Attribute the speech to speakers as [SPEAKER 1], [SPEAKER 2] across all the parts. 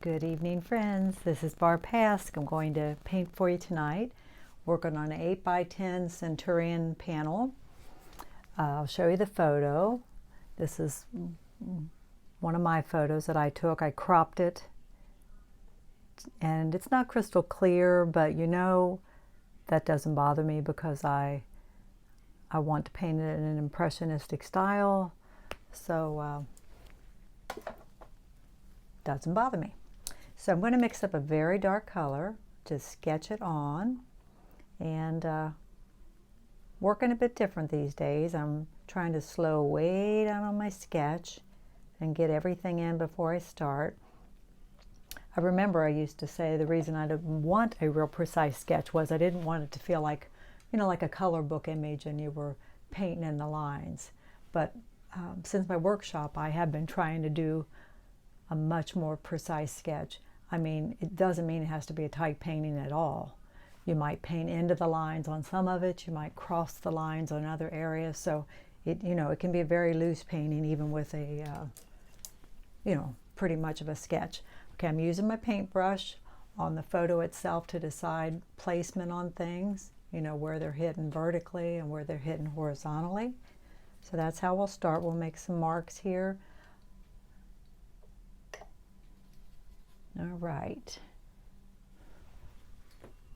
[SPEAKER 1] Good evening, friends. This is Barb Pask. I'm going to paint for you tonight, working on an 8x10 Centurion panel. I'll show you the photo. This is one of my photos that I took. I cropped it, and it's not crystal clear, but you know that doesn't bother me because I want to paint it in an impressionistic style, so doesn't bother me. So I'm going to mix up a very dark color to sketch it on, and working a bit different these days. I'm trying to slow way down on my sketch and get everything in before I start. I remember I used to say the reason I didn't want a real precise sketch was I didn't want it to feel like, you know, like a color book image and you were painting in the lines. But since my workshop, I have been trying to do a much more precise sketch. I mean, it doesn't mean it has to be a tight painting at all. You might paint into the lines on some of it, you might cross the lines on other areas, so it, you know, it can be a very loose painting even with a, you know, pretty much of a sketch. Okay, I'm using my paintbrush on the photo itself to decide placement on things, you know, where they're hidden vertically and where they're hidden horizontally. So that's how we'll start. We'll make some marks here. All right.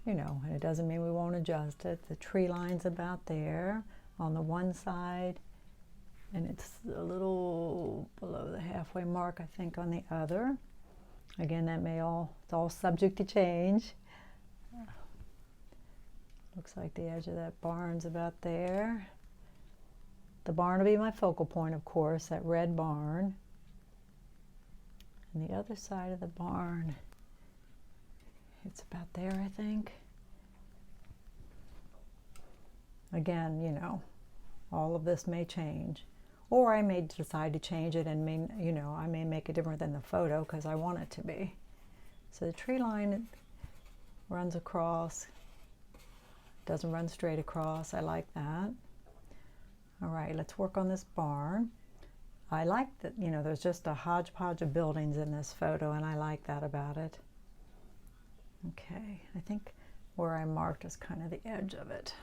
[SPEAKER 1] You know, and it doesn't mean we won't adjust it. The tree line's about there on the one side, and it's a little below the halfway mark, I think, on the other. Again, that it's all subject to change. Looks like the edge of that barn's about there. The barn will be my focal point, of course, that red barn. And the other side of the barn, it's about there, I think. Again, you know, all of this may change. Or I may decide to change it and you know, I may make it different than the photo because I want it to be. So the tree line runs across, doesn't run straight across. I like that. All right, let's work on this barn. I like that, you know, there's just a hodgepodge of buildings in this photo, and I like that about it. Okay, I think where I marked is kind of the edge of it.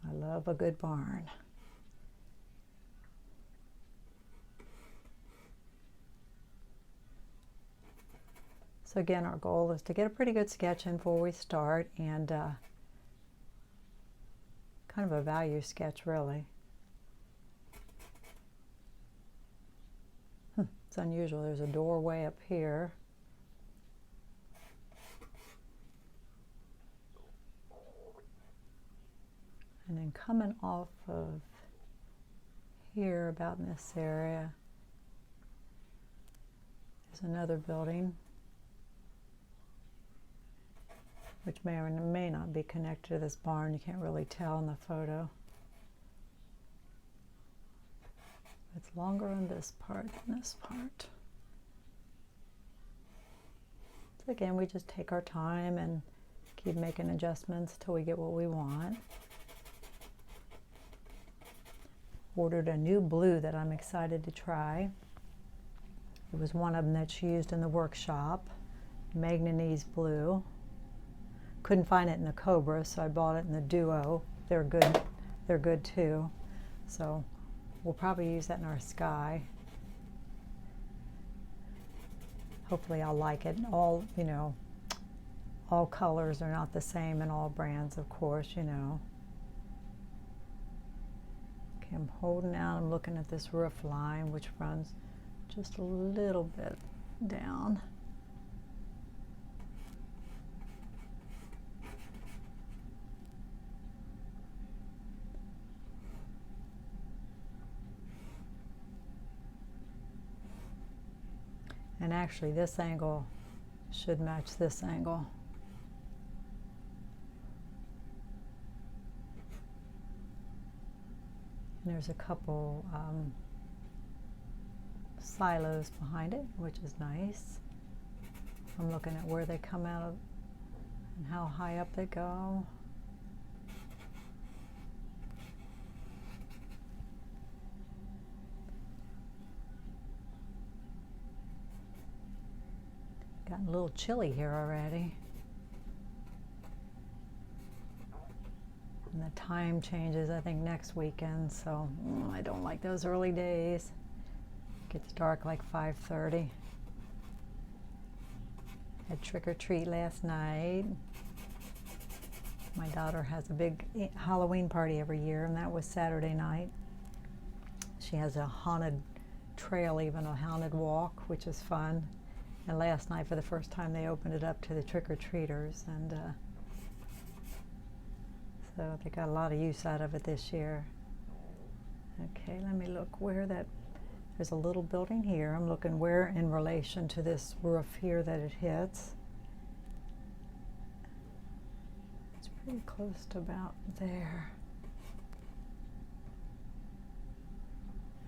[SPEAKER 1] I love a good barn. So again, our goal is to get a pretty good sketch in before we start, and kind of a value sketch, really. It's unusual. There's a doorway up here. And then coming off of here, about in this area, is another building, which may or may not be connected to this barn. You can't really tell in the photo. It's longer on this part than this part. So again, we just take our time and keep making adjustments till we get what we want. Ordered a new blue that I'm excited to try. It was one of them that she used in the workshop, Magnanese blue. Couldn't find it in the Cobra, so I bought it in the Duo. They're good. They're good too. So we'll probably use that in our sky. Hopefully I'll like it. All, you know, all colors are not the same in all brands, of course, you know. Okay, I'm holding out. I'm looking at this roof line, which runs just a little bit down. And actually, this angle should match this angle. And there's a couple silos behind it, which is nice. I'm looking at where they come out of and how high up they go. Gotten a little chilly here already. And the time changes, I think, next weekend, so I don't like those early days. It gets dark like 5:30. Had trick or treat last night. My daughter has a big Halloween party every year, and that was Saturday night. She has a haunted trail, even a haunted walk, which is fun. And last night, for the first time, they opened it up to the trick-or-treaters, and so they got a lot of use out of it this year. Okay, let me look where that, there's a little building here. I'm looking where in relation to this roof here that it hits. It's pretty close to about there.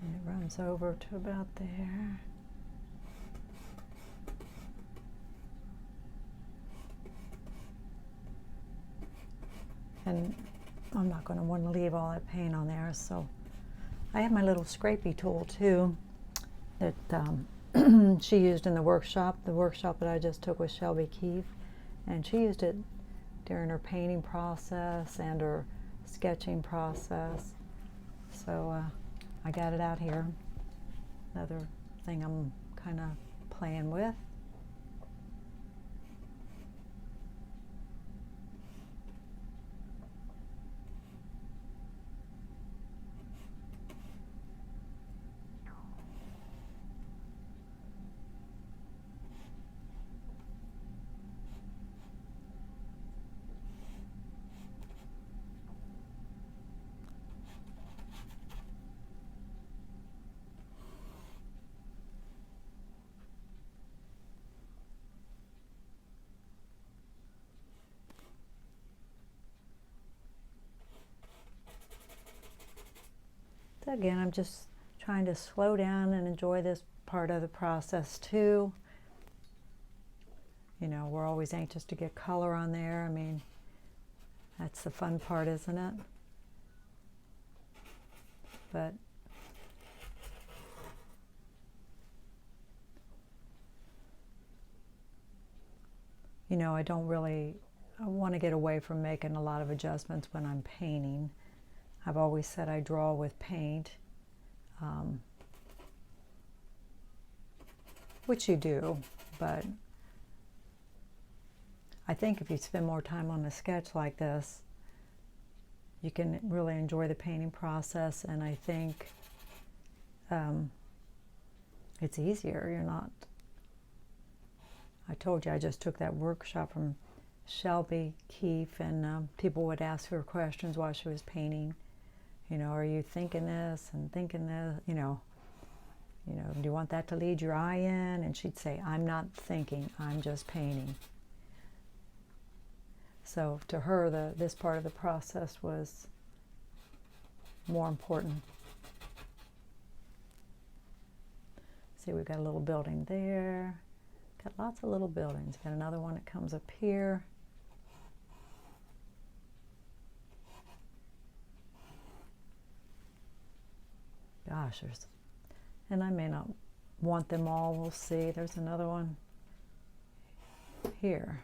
[SPEAKER 1] And it runs over to about there. And I'm not going to want to leave all that paint on there, so I have my little scrapey tool too that she used in the workshop that I just took with Shelby Keefe, and she used it during her painting process and her sketching process, so I got it out here. Another thing I'm kind of playing with. So again, I'm just trying to slow down and enjoy this part of the process too. You know, we're always anxious to get color on there. I mean, that's the fun part, isn't it? But you know, I want to get away from making a lot of adjustments when I'm painting. I've always said I draw with paint, which you do, but I think if you spend more time on a sketch like this, you can really enjoy the painting process, and I think it's easier. You're not, I told you I just took that workshop from Shelby Keefe, and people would ask her questions while she was painting. You know, are you thinking this and thinking this? You know, do you want that to lead your eye in? And she'd say, I'm not thinking, I'm just painting. So to her, this part of the process was more important. See, we've got a little building there. Got lots of little buildings. Got another one that comes up here. Gosh, and I may not want them all, we'll see. There's another one here.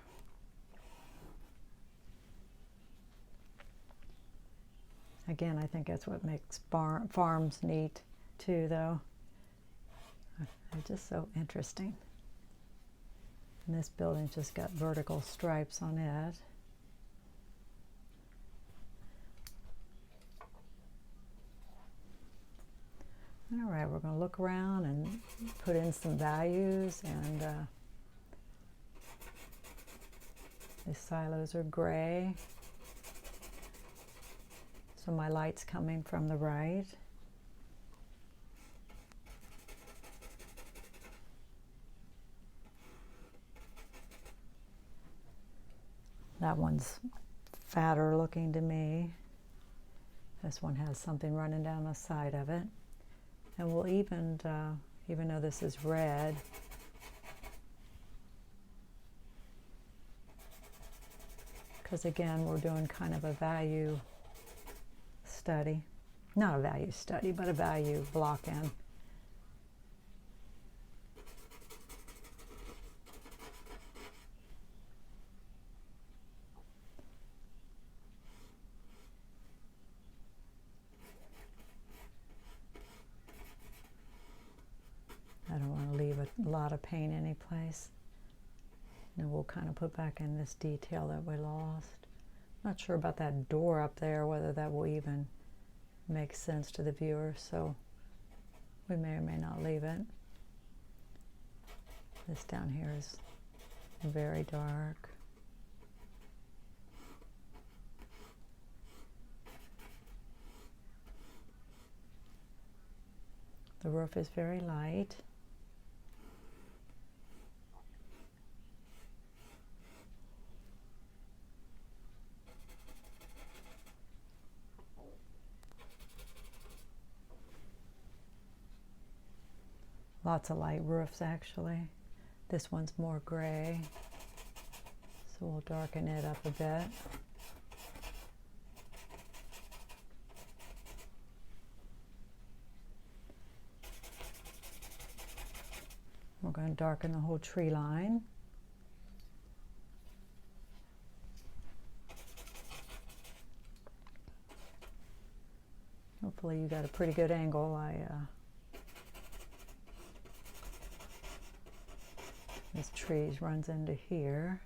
[SPEAKER 1] Again, I think that's what makes farms neat too, though. They're just so interesting. And this building's just got vertical stripes on it. All right, we're going to look around and put in some values, and these silos are gray, so my light's coming from the right. That one's fatter looking to me. This one has something running down the side of it. And we'll even though this is red, because again, we're doing kind of a value study. Not a value study, but a value block-in. a lot of paint any place. And we'll kind of put back in this detail that we lost. Not sure about that door up there, whether that will even make sense to the viewer, so we may or may not leave it. This down here is very dark. The roof is very light. Lots of light roofs actually. This one's more gray, so we'll darken it up a bit. We're going to darken the whole tree line. Hopefully you got a pretty good angle. This tree runs into here.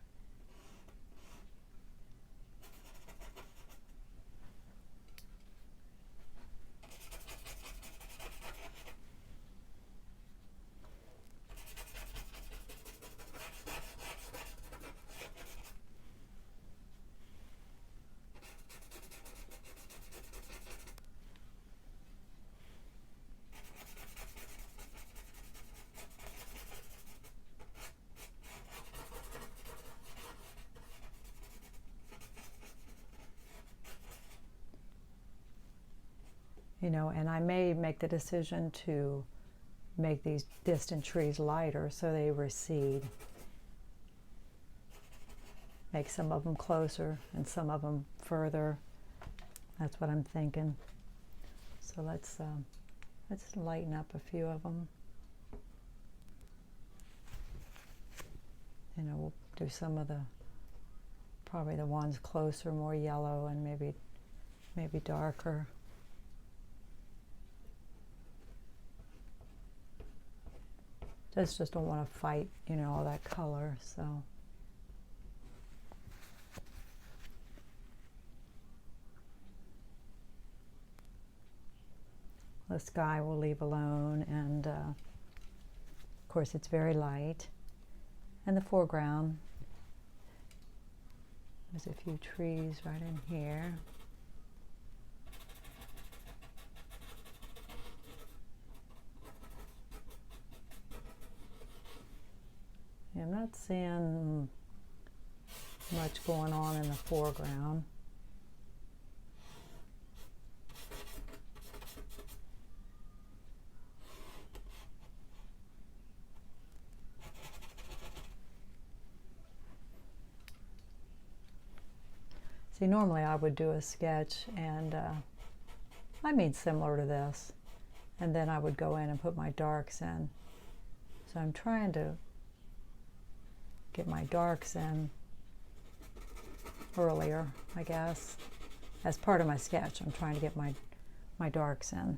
[SPEAKER 1] You know, and I may make the decision to make these distant trees lighter so they recede. Make some of them closer and some of them further. That's what I'm thinking. So let's lighten up a few of them. You know, we'll do some of probably the ones closer, more yellow, and maybe darker. Just don't want to fight, you know, all that color, so. The sky we'll leave alone, and of course it's very light. And the foreground, there's a few trees right in here. Yeah, I'm not seeing much going on in the foreground. See, normally I would do a sketch, and I mean similar to this, and then I would go in and put my darks in. So I'm trying to get my darks in earlier, I guess. As part of my sketch, I'm trying to get my darks in.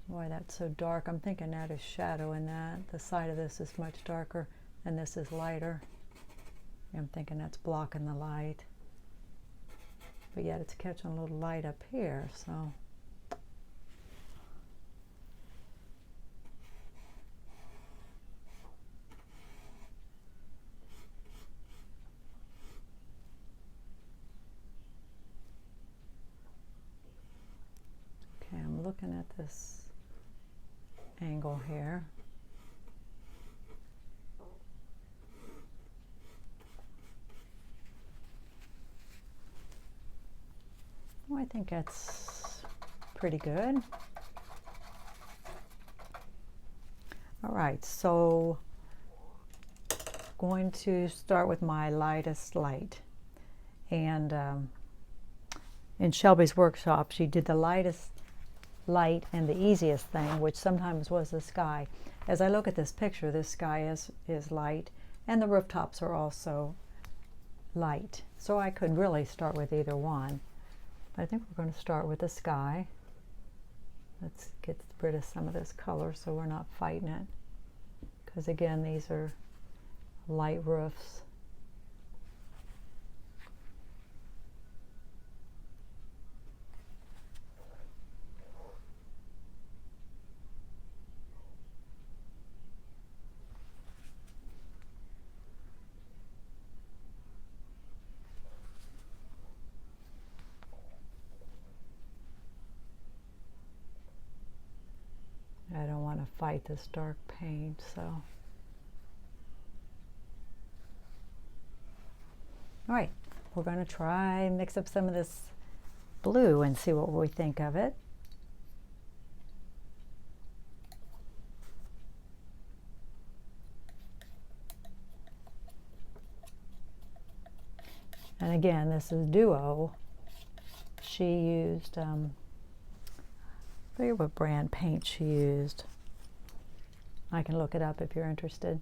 [SPEAKER 1] Why that's so dark, I'm thinking that is shadow in that. The side of this is much darker and this is lighter. I'm thinking that's blocking the light. But yet it's catching a little light up here, so. Okay, I'm looking at this angle here. Well, I think that's pretty good. All right, so I'm going to start with my lightest light. And in Shelby's workshop, she did the lightest light and the easiest thing, which sometimes was the sky. As I look at this picture, this sky is light, and the rooftops are also light. So I could really start with either one. But I think we're going to start with the sky. Let's get rid of some of this color so we're not fighting it. Because again, these are light roofs. I don't want to fight this dark paint, so. All right, we're going to try and mix up some of this blue and see what we think of it. And again, this is Duo. She used, I forget what brand paint she used. I can look it up if you're interested.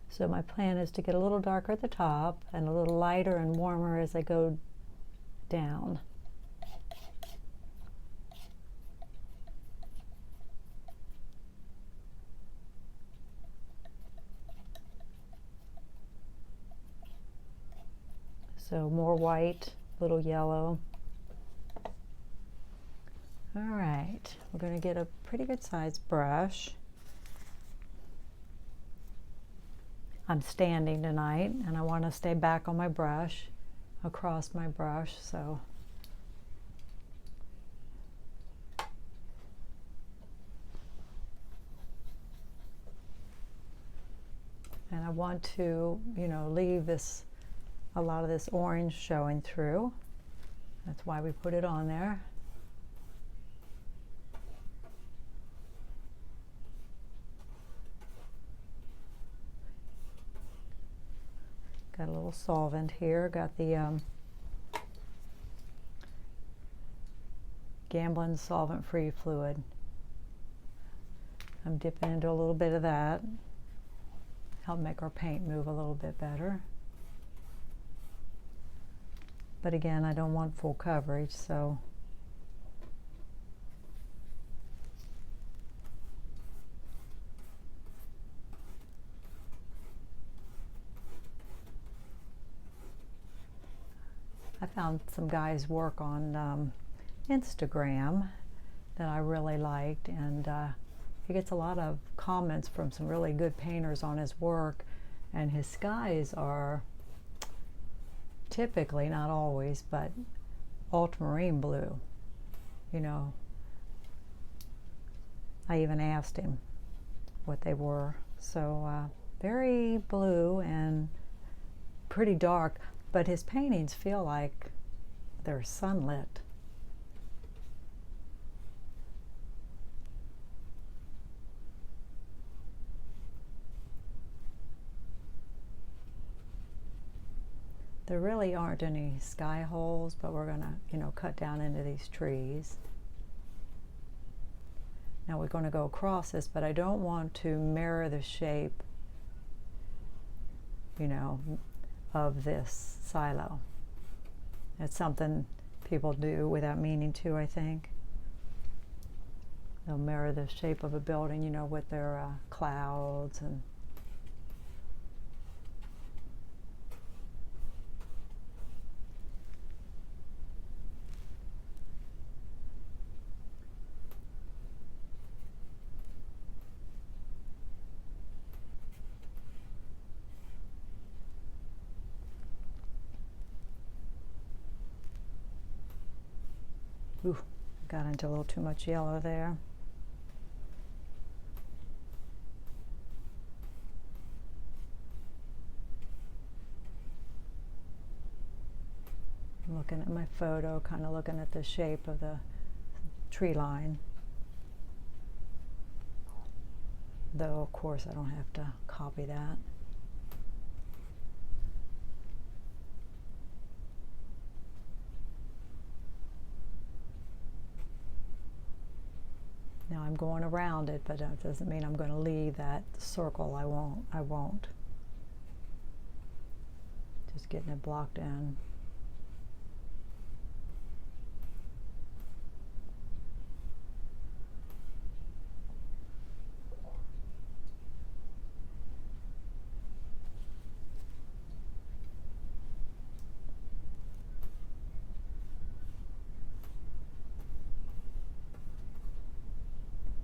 [SPEAKER 1] So my plan is to get a little darker at the top and a little lighter and warmer as I go down. So more white, little yellow. All right, we're going to get a pretty good sized brush. I'm standing tonight and I want to stay back on my brush, across my brush, so. And I want to, leave this, a lot of this orange showing through. That's why we put it on there. Got a little solvent here. Got the Gamblin solvent-free fluid. I'm dipping into a little bit of that. Help make our paint move a little bit better. But again, I don't want full coverage, so. I found some guys' work on Instagram that I really liked, and he gets a lot of comments from some really good painters on his work, and his skies are typically, not always, but ultramarine blue. I even asked him what they were. So very blue and pretty dark, but his paintings feel like they're sunlit. There really aren't any sky holes, but we're gonna, cut down into these trees. Now we're gonna go across this, but I don't want to mirror the shape, of this silo. It's something people do without meaning to, I think. They'll mirror the shape of a building, with their clouds and. Ooh, got into a little too much yellow there. I'm looking at my photo, kind of looking at the shape of the tree line. Though, of course, I don't have to copy that. Now I'm going around it, but that doesn't mean I'm going to leave that circle. I won't. Just getting it blocked in.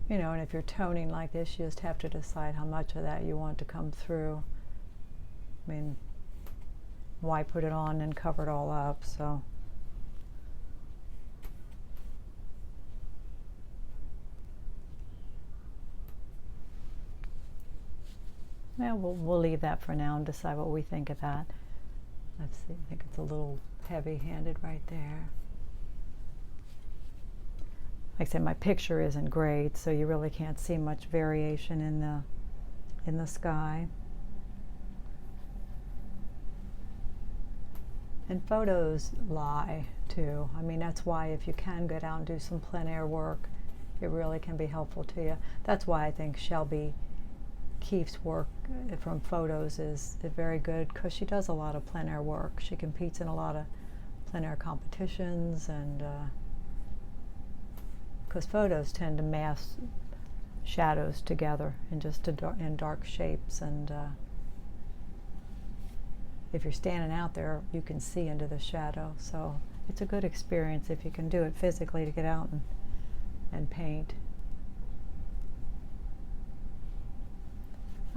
[SPEAKER 1] You know, and if you're toning like this, you just have to decide how much of that you want to come through. I mean, why put it on and cover it all up? So yeah, we'll leave that for now and decide what we think of that. Let's see, I think it's a little heavy-handed right there. Like I said, my picture isn't great, so you really can't see much variation in the sky. And photos lie too. I mean, that's why if you can get out and do some plein air work, it really can be helpful to you. That's why I think Shelby Keefe's work from photos is very good, because she does a lot of plein air work. She competes in a lot of plein air competitions, and because photos tend to mass shadows together in just in dark shapes, and if you're standing out there, you can see into the shadow. So it's a good experience if you can do it physically, to get out and paint.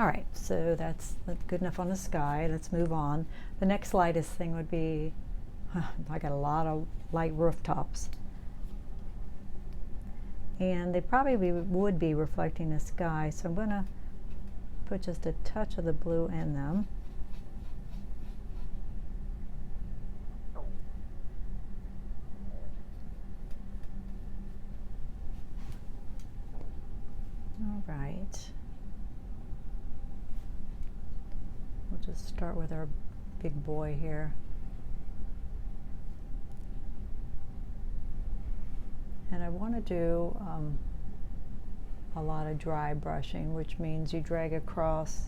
[SPEAKER 1] All right, so that's good enough on the sky. Let's move on. The next lightest thing would be, I got a lot of light rooftops. And they probably would be reflecting the sky, so I'm going to put just a touch of the blue in them. All right. We'll just start with our big boy here. And I want to do a lot of dry brushing, which means you drag across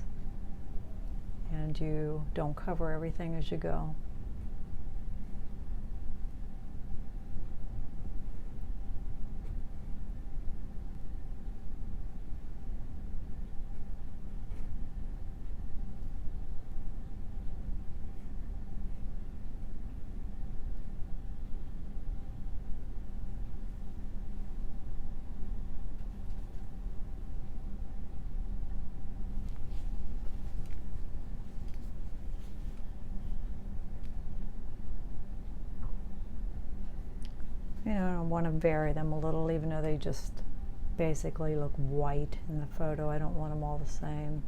[SPEAKER 1] and you don't cover everything as you go. You know, I want to vary them a little, even though they just basically look white in the photo. I don't want them all the same.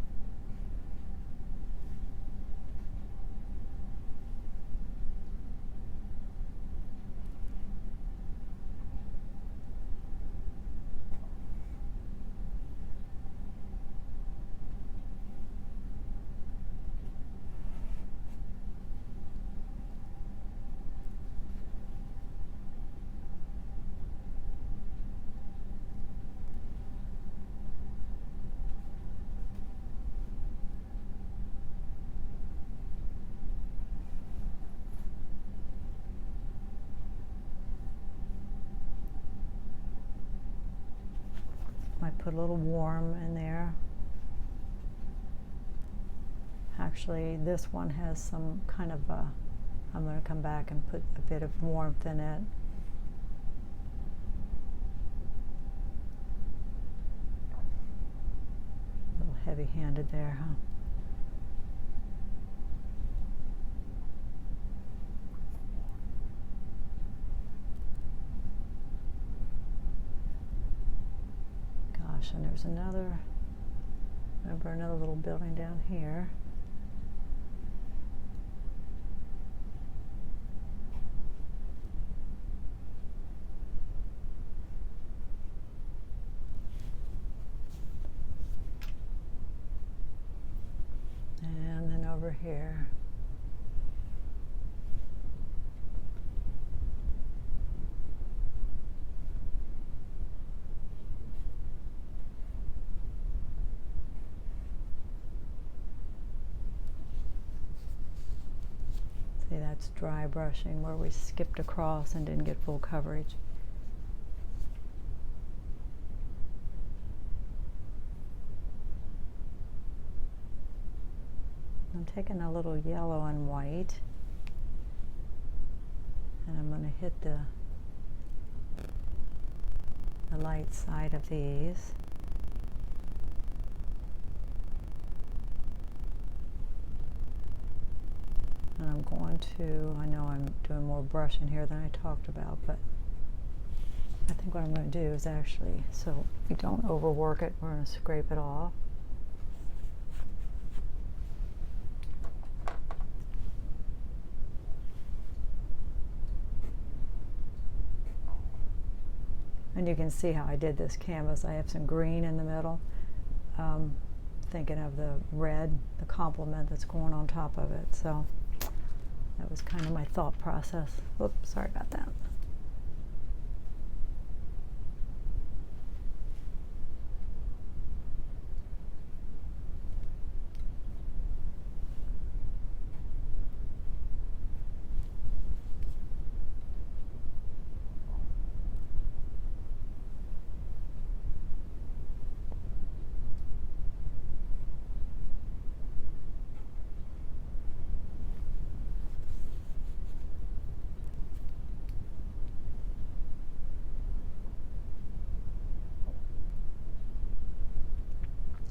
[SPEAKER 1] Might put a little warm in there. Actually, this one has some kind of I'm going to come back and put a bit of warmth in it. A little heavy-handed there, huh? And there's another little building down here. And then over here. It's dry brushing where we skipped across and didn't get full coverage. I'm taking a little yellow and white, and I'm going to hit the light side of these. And I'm going to, I know I'm doing more brushing here than I talked about, but I think what I'm going to do is actually, so we don't overwork it, we're going to scrape it off. And you can see how I did this canvas. I have some green in the middle, thinking of the red, the complement that's going on top of it. So that was kind of my thought process. Oops, sorry about that.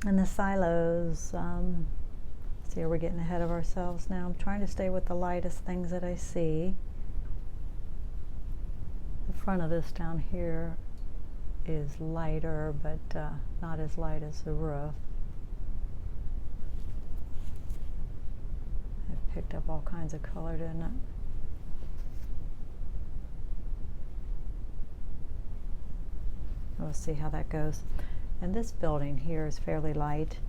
[SPEAKER 1] And the silos, see, we're getting ahead of ourselves now. I'm trying to stay with the lightest things that I see. The front of this down here is lighter, but not as light as the roof. I've picked up all kinds of color, didn't it? We'll see how that goes. And this building here is fairly light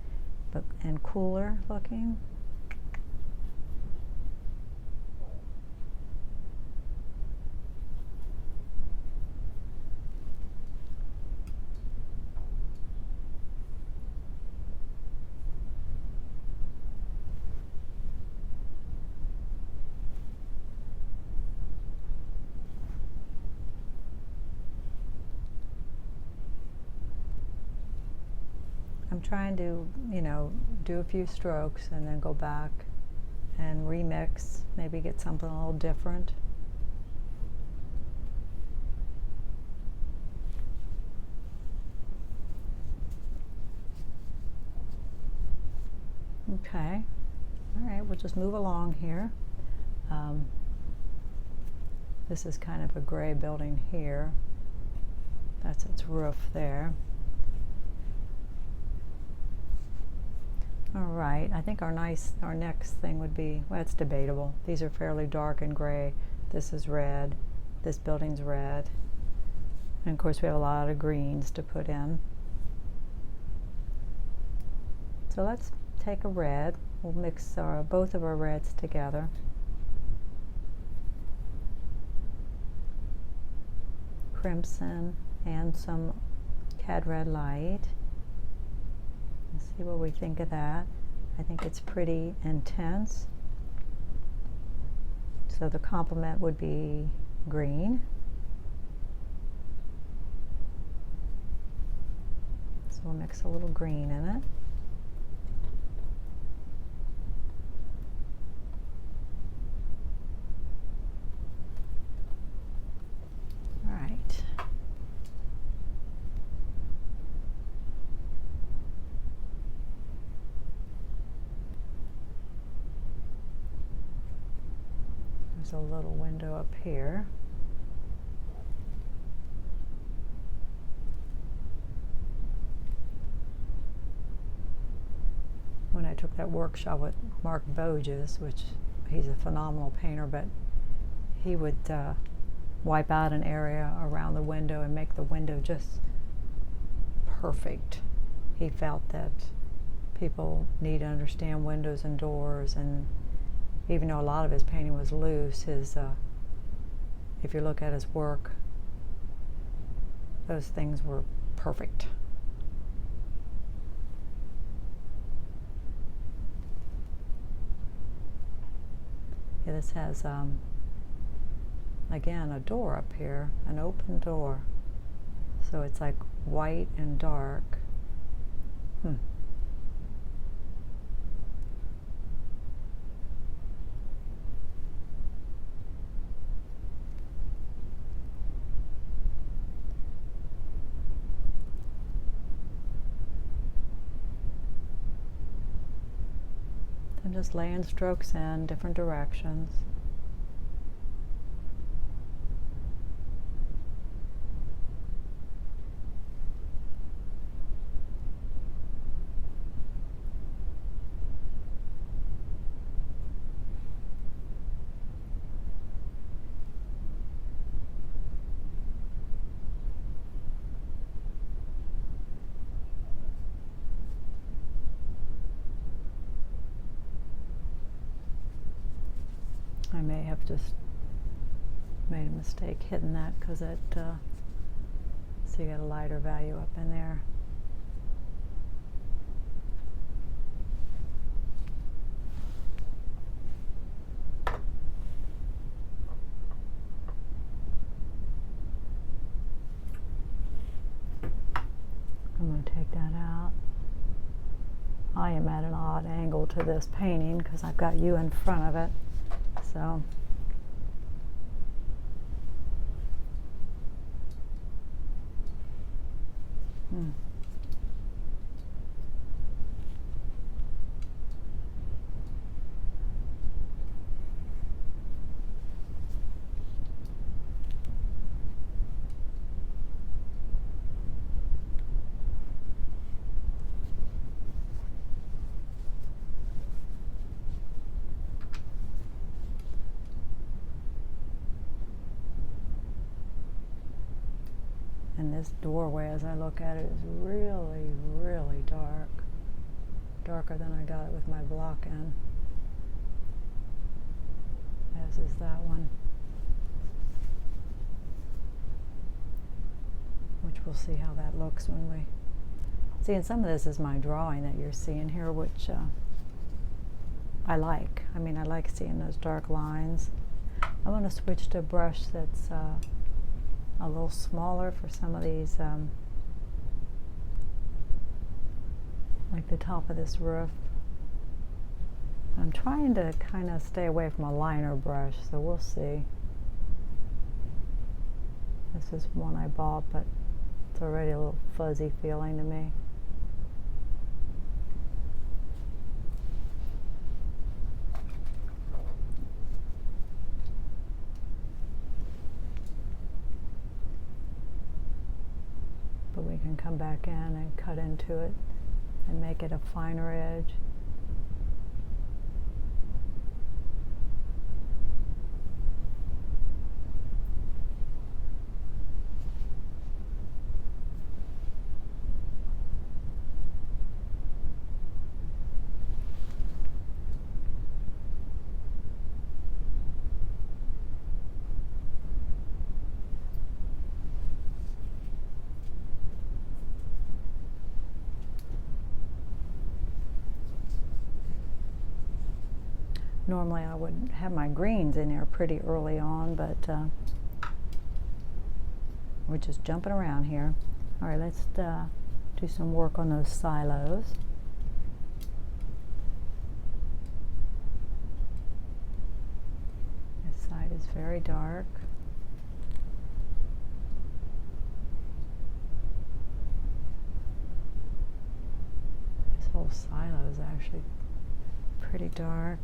[SPEAKER 1] and cooler looking. I'm trying to, do a few strokes and then go back and remix, maybe get something a little different. Okay, all right, we'll just move along here. This is kind of a gray building here. That's its roof there. All right, I think our next thing would be, well, it's debatable. These are fairly dark and gray. This is red. This building's red. And of course we have a lot of greens to put in. So let's take a red. We'll mix both of our reds together. Crimson and some cad red light. Let's see what we think of that. I think it's pretty intense. So the complement would be green. So we'll mix a little green in it. All right. There's a little window up here. When I took that workshop with Mark Boges, which he's a phenomenal painter, but he would wipe out an area around the window and make the window just perfect. He felt that people need to understand windows and doors, and even though a lot of his painting was loose, if you look at his work, those things were perfect. Yeah, this has, again, a door up here, an open door. So it's like white and dark. And just laying strokes in different directions. I may have just made a mistake hitting that because it, so you got a lighter value up in there. I'm going to take that out. I am at an odd angle to this painting because I've got you in front of it. So and this doorway, as I look at it, is really, really dark. Darker than I got it with my block in. As is that one. Which we'll see how that looks when we see. And some of this is my drawing that you're seeing here, which I like. I mean, I like seeing those dark lines. I'm going to switch to a brush that's a little smaller for some of these, like the top of this roof. I'm trying to kind of stay away from a liner brush, so we'll see. This is one I bought, but it's already a little fuzzy feeling to me. But we can come back in and cut into it and make it a finer edge. Normally I would have my greens in there pretty early on, but we're just jumping around here. All right, let's do some work on those silos. This side is very dark. This whole silo is actually pretty dark.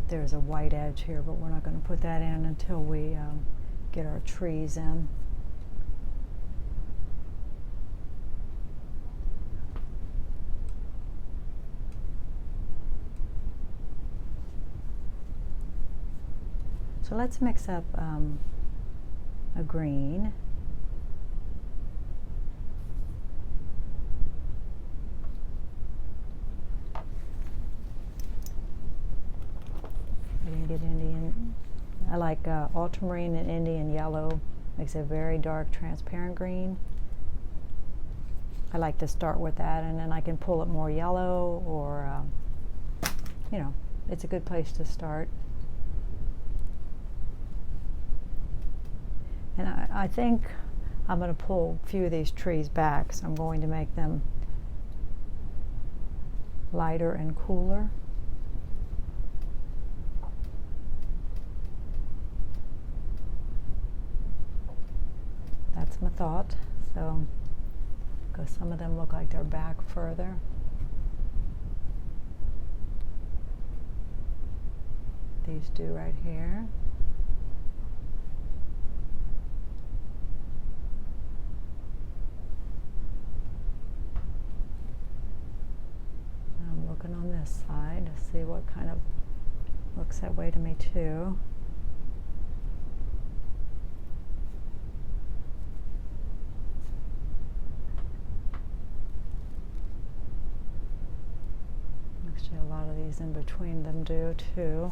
[SPEAKER 1] There's a white edge here, but we're not going to put that in until we get our trees in. So let's mix up a green. I didn't get Indian. I like ultramarine and Indian yellow. Makes a very dark transparent green. I like to start with that, and then I can pull it more yellow, or you know, it's a good place to start. And I think I'm going to pull a few of these trees back, so I'm going to make them lighter and cooler. That's my thought. So, because some of them look like they're back further. These do right here. I'm looking on this side to see what kind of looks that way to me too. Actually, a lot of these in between them do too.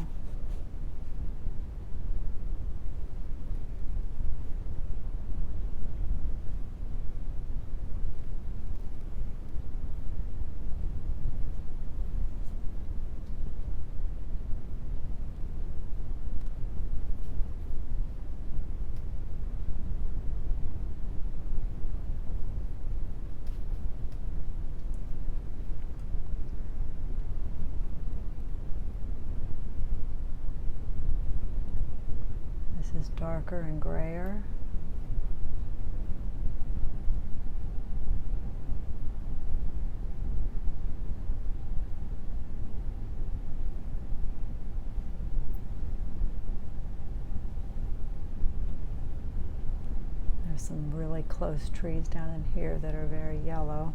[SPEAKER 1] Is darker and grayer. There's some really close trees down in here that are very yellow.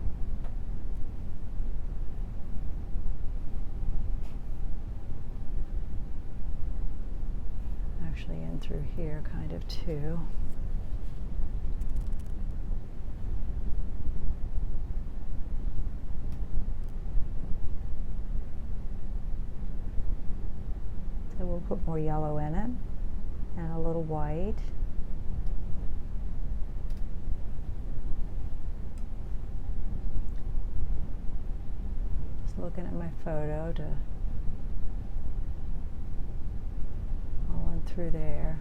[SPEAKER 1] Actually in through here kind of too. So we'll put more yellow in it and a little white. Just looking at my photo to through there.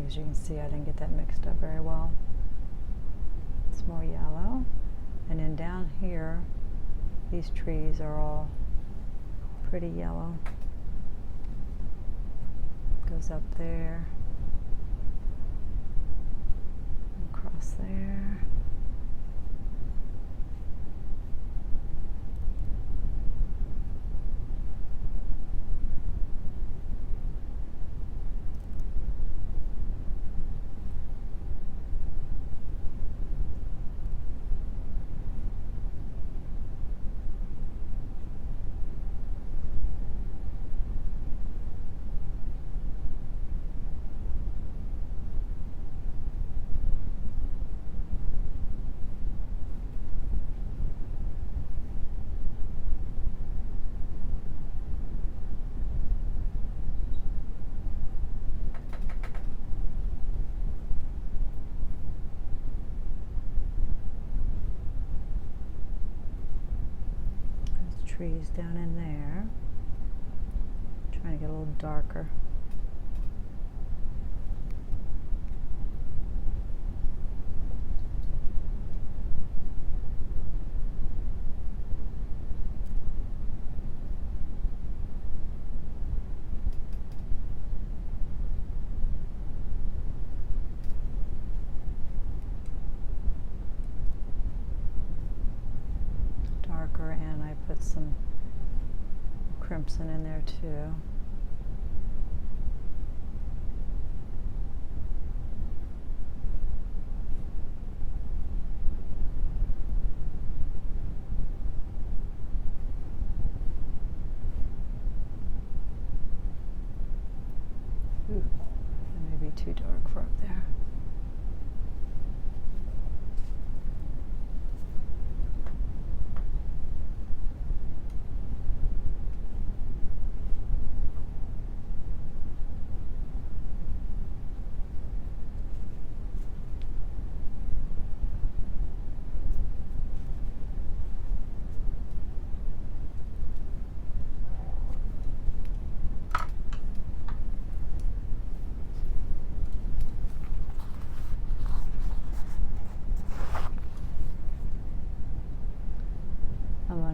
[SPEAKER 1] As you can see, I didn't get that mixed up very well. It's more yellow. And then down here, these trees are all pretty yellow. Goes up there, across there. Trees down in there. Trying to get a little darker. And I put some crimson in there too. Ooh.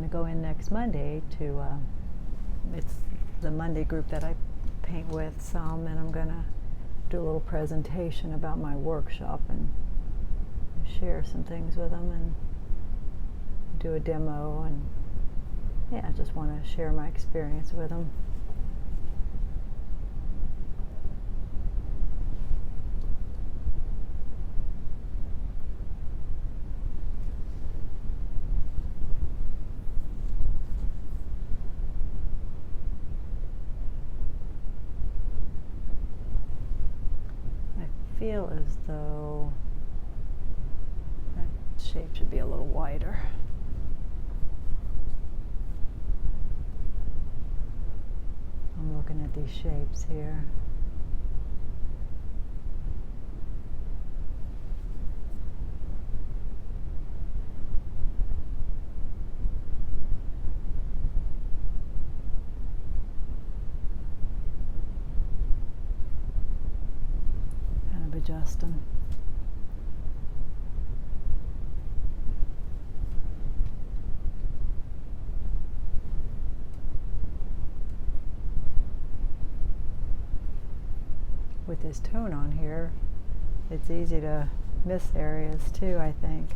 [SPEAKER 1] to go in next Monday to, it's the Monday group that I paint with some, and I'm going to do a little presentation about my workshop and share some things with them and do a demo, and yeah, I just want to share my experience with them. I feel as though that shape should be a little wider. I'm looking at these shapes here. Kind of adjusting. With this tone on here, it's easy to miss areas too, I think.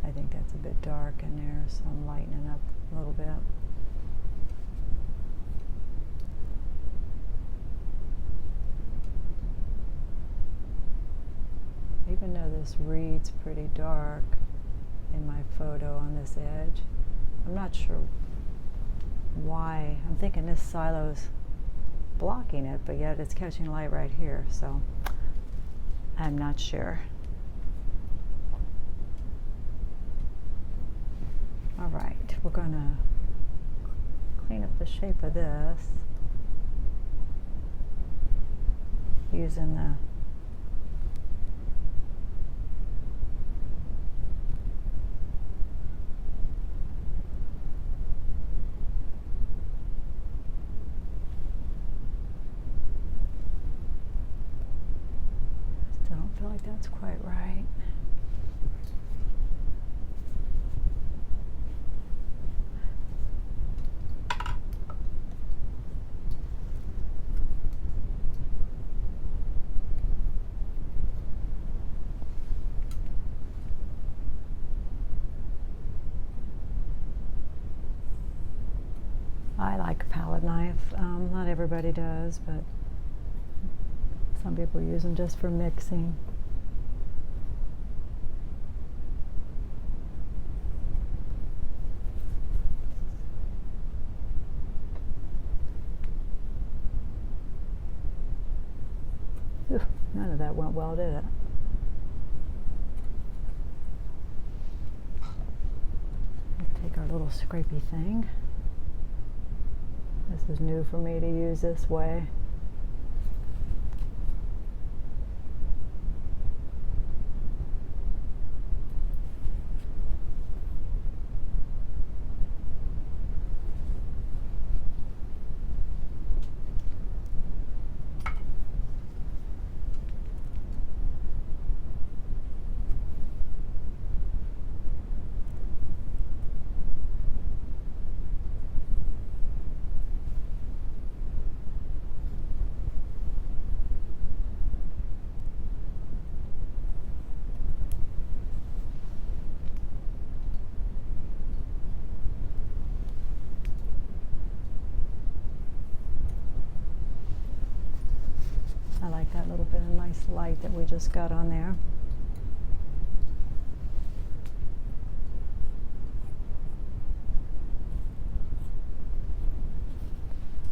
[SPEAKER 1] I think that's a bit dark in there, so I'm lightening up a little bit. Even though this reads pretty dark in my photo on this edge, I'm not sure why. I'm thinking this silo's blocking it, but yet it's catching light right here, so I'm not sure. All right, we're gonna clean up the shape of this using the I feel like that's quite right. I like a palette knife. Not everybody does, but some people use them just for mixing. Ooh, none of that went well, did it? Let's take our little scrapey thing. This is new for me to use this way. I like that little bit of nice light that we just got on there.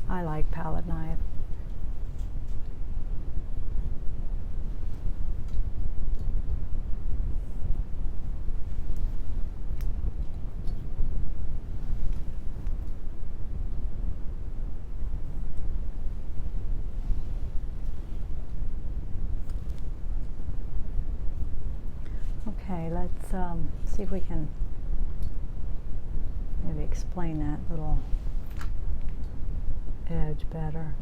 [SPEAKER 1] I like palette knife. Okay, let's see if we can maybe explain that little edge better.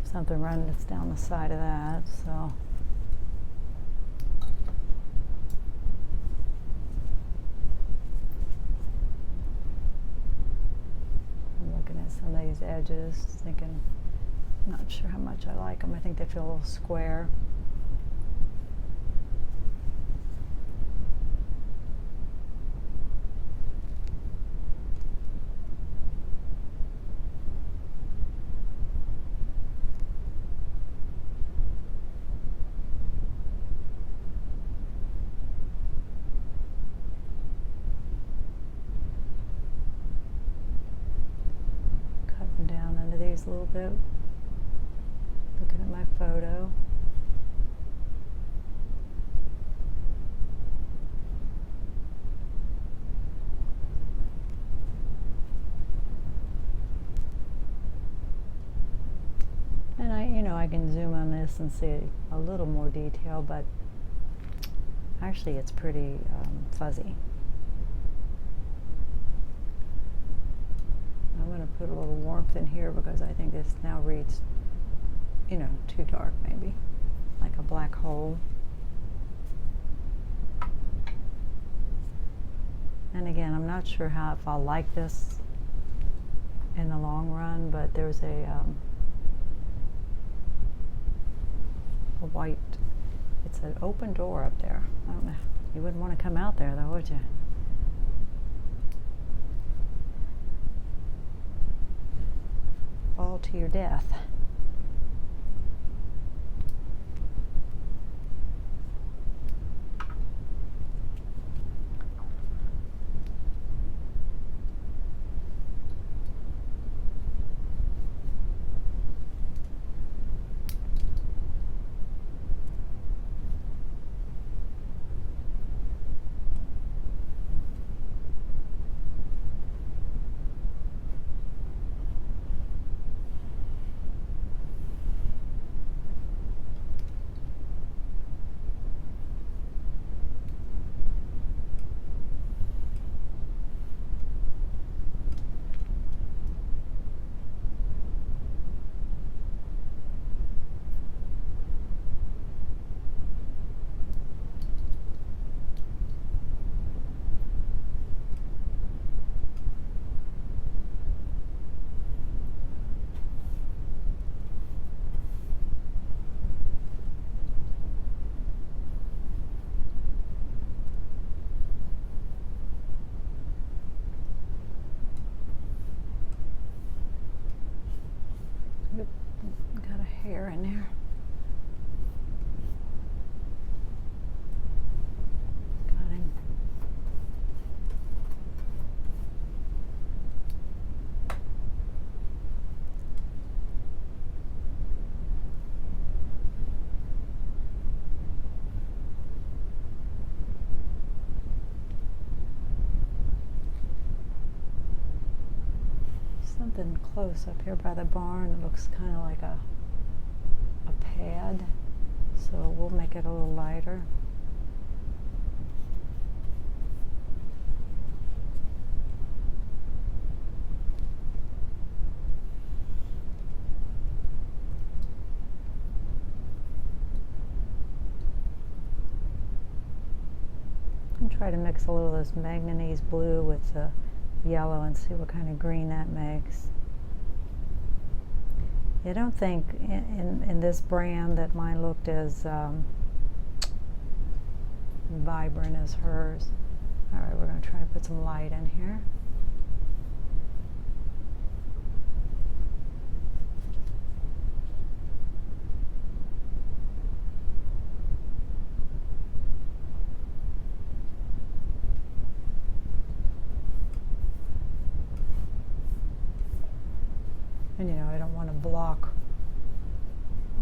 [SPEAKER 1] Something runs down the side of that, so. I'm looking at some of these edges, thinking, not sure how much I like them. I think they feel a little square. Cutting down into these a little bit. Looking at my photo. And I can zoom on this and see a little more detail, but actually it's pretty fuzzy. I'm going to put a little warmth in here because I think this now reads, too dark maybe, like a black hole. And again, I'm not sure if I'll like this in the long run, but there's a white, it's an open door up there. I don't know, you wouldn't want to come out there though, would you? Fall to your death. Got a hair in there. Cutting. Something close up here by the barn. It looks kind of like a pad, so we'll make it a little lighter. And try to mix a little of this manganese blue with the yellow and see what kind of green that makes. I don't think in this brand that mine looked as vibrant as hers. All right, we're going to try to put some light in here. And I don't want to block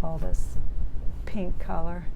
[SPEAKER 1] all this pink color.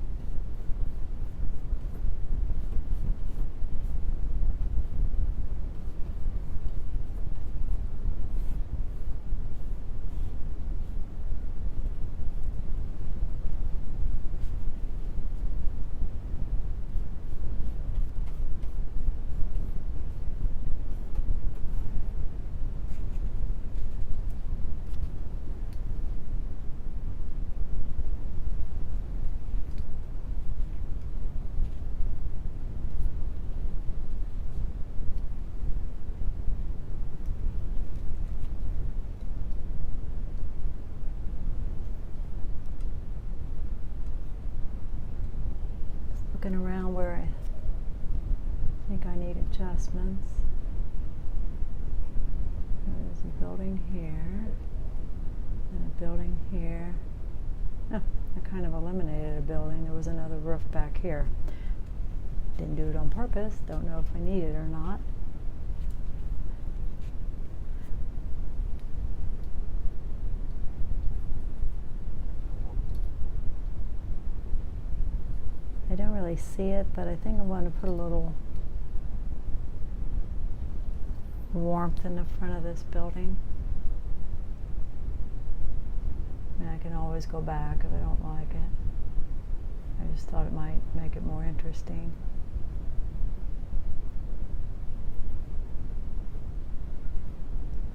[SPEAKER 1] looking around where I think I need adjustments. There's a building here and a building here. Oh, I kind of eliminated a building. There was another roof back here. Didn't do it on purpose. Don't know if I need it or not. I don't really see it, but I think I want to put a little warmth in the front of this building. I mean, I can always go back if I don't like it. I just thought it might make it more interesting.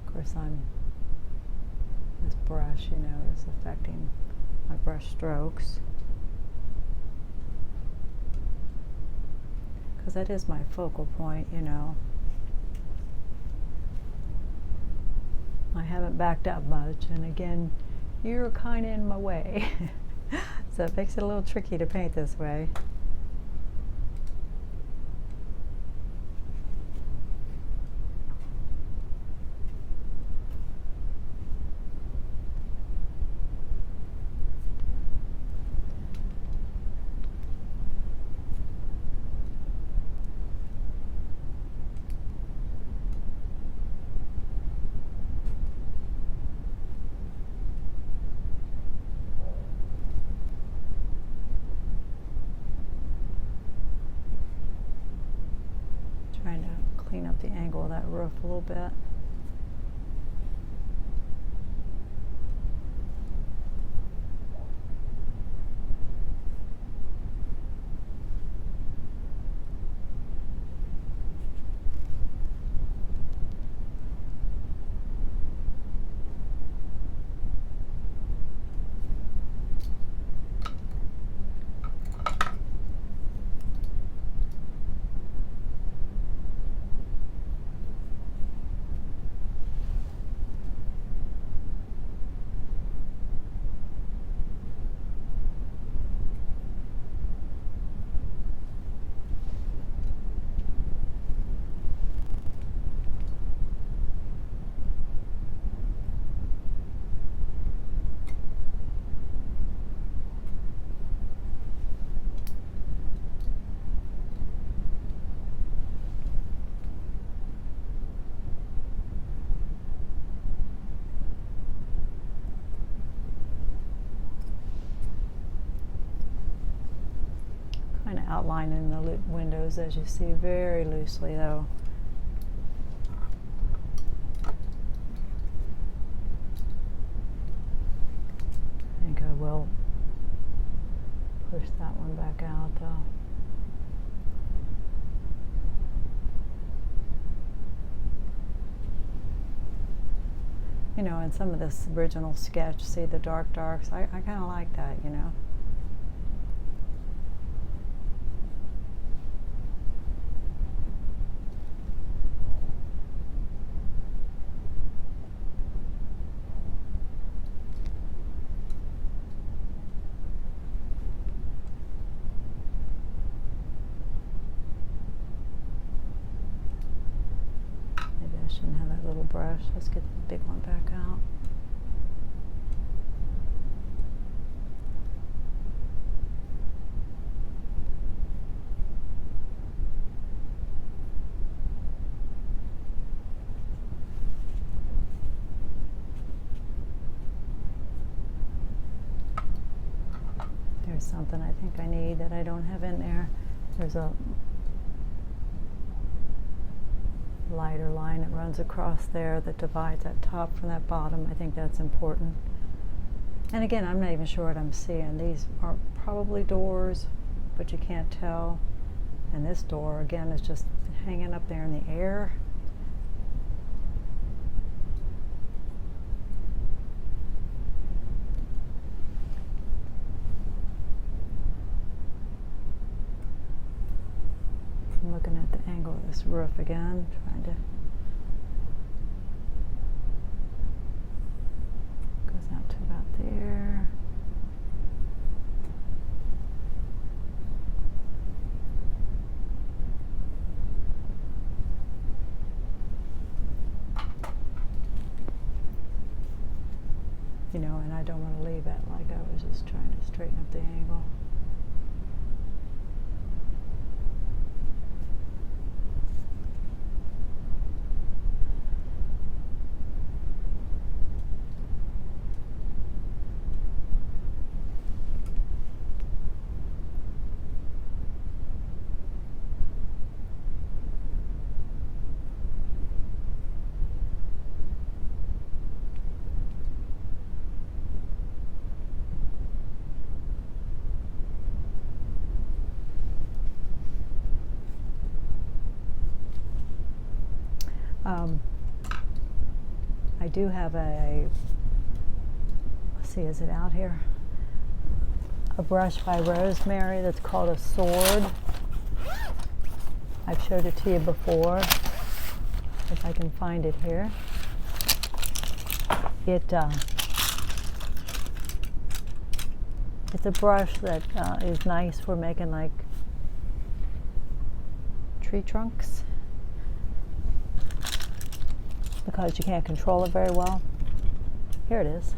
[SPEAKER 1] Of course, this brush, is affecting my brush strokes. Because that is my focal point, I haven't backed up much, and again, you're kind of in my way. So it makes it a little tricky to paint this way. Trying to clean up the angle of that roof a little bit. Outlining the windows, as you see, very loosely though. I think I will push that one back out though. In some of this original sketch, see the darks, I kind of like that, Shouldn't have that little brush. Let's get the big one back out. There's something I think I need that I don't have in there. There's a lighter line that runs across there that divides that top from that bottom. I think that's important. And again, I'm not even sure what I'm seeing. These are probably doors, but you can't tell. And this door, again, is just hanging up there in the air. I'm looking at the angle of this roof again, trying to goes out to about there. leave it like I was just trying to straighten up the angle. I do have let's see, is it out here? A brush by Rosemary that's called a sword. I've showed it to you before, if I can find it here. It's a brush that is nice for making like tree trunks, because you can't control it very well. Here it is.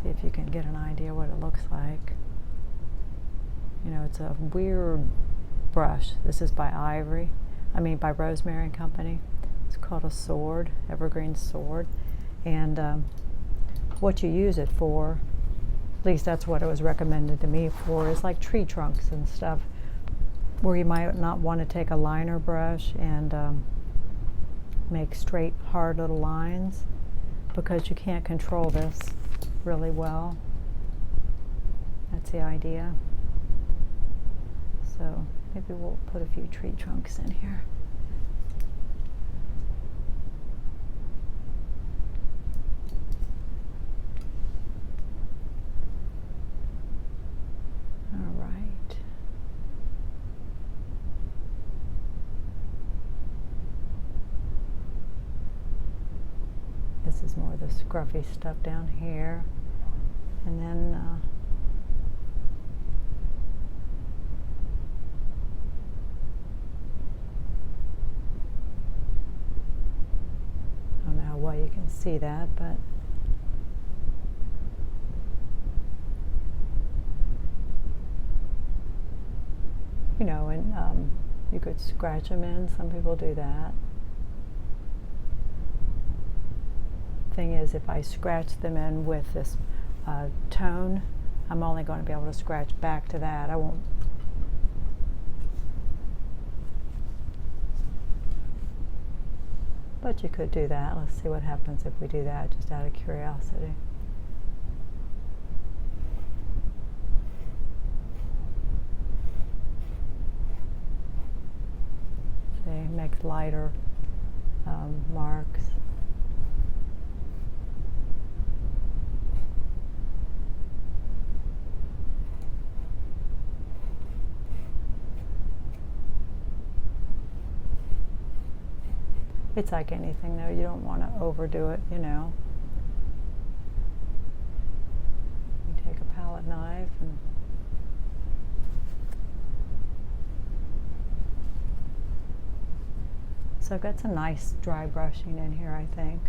[SPEAKER 1] See if you can get an idea what it looks like. You know, it's a weird brush. This is by by Rosemary and Company. It's called a sword, evergreen sword. And what you use it for, at least that's what it was recommended to me for, is like tree trunks and stuff, where you might not want to take a liner brush and make straight, hard little lines, because you can't control this really well. That's the idea. So maybe we'll put a few tree trunks in here. All right. This is more of the scruffy stuff down here. And then I don't know how well you can see that, but you know, and you could scratch them in. Some people do that. Thing is, if I scratch them in with this tone, I'm only going to be able to scratch back to that. I won't. But you could do that. Let's see what happens if we do that, just out of curiosity. See, make lighter marks. It's like anything though, you don't want to overdo it, you know. You take a palette knife and so I've got some nice dry brushing in here, I think.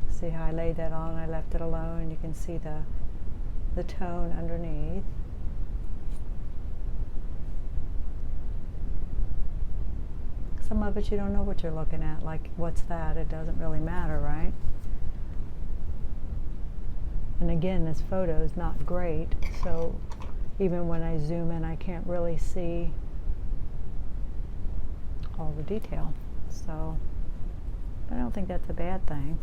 [SPEAKER 1] See how I laid that on, I left it alone, and you can see the tone underneath. Some of it you don't know what you're looking at, like what's that? It doesn't really matter, right? And again, this photo is not great, so even when I zoom in, I can't really see all the detail. So I don't think that's a bad thing.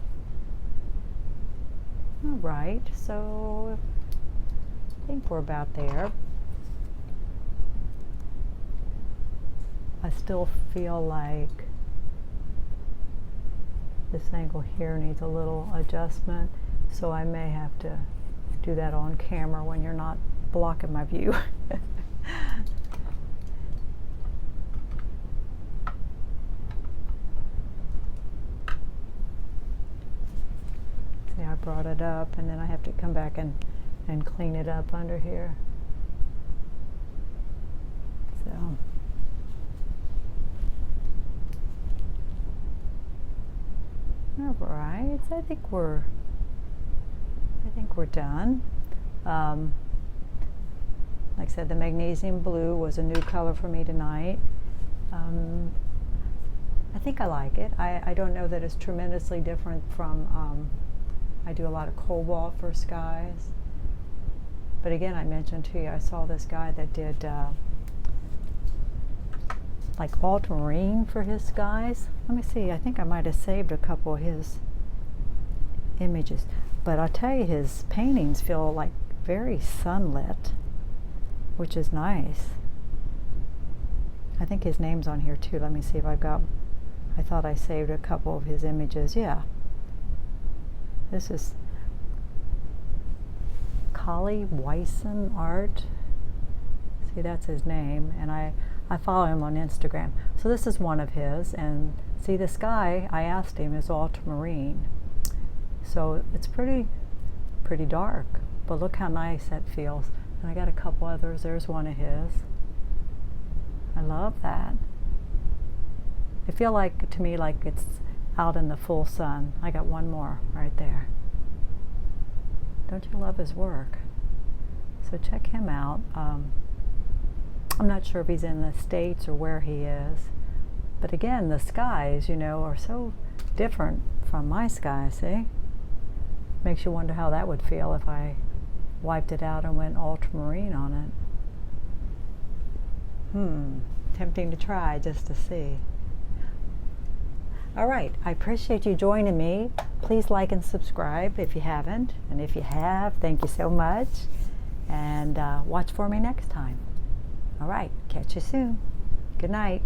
[SPEAKER 1] All right, so I think we're about there. I still feel like this angle here needs a little adjustment, so I may have to do that on camera when you're not blocking my view. See, I brought it up, and then I have to come back and clean it up under here. So. All right, so I think we're I think we're done. Like I said, the magnesium blue was a new color for me tonight. I think I like it. I don't know that it's tremendously different from, I do a lot of cobalt for skies. But again, I mentioned to you, I saw this guy that did like ultramarine for his skies. Let me see, I think I might have saved a couple of his images. But I'll tell you, his paintings feel like very sunlit, which is nice. I think his name's on here too. Let me see if I've got, I thought I saved a couple of his images. Yeah. This is Kali Wyson Art. See, that's his name. And I follow him on Instagram. So this is one of his. And see, this guy, I asked him, is ultramarine. So it's pretty dark. But look how nice that feels. And I got a couple others. There's one of his. I love that. It feels like, to me, like it's out in the full sun. I got one more right there. Don't you love his work? So check him out. I'm not sure if he's in the States or where he is. But again, the skies, you know, are so different from my sky, see? Makes you wonder how that would feel if I wiped it out and went ultramarine on it. Tempting to try just to see. All right, I appreciate you joining me. Please like and subscribe if you haven't. And if you have, thank you so much. And watch for me next time. All right, catch you soon. Good night.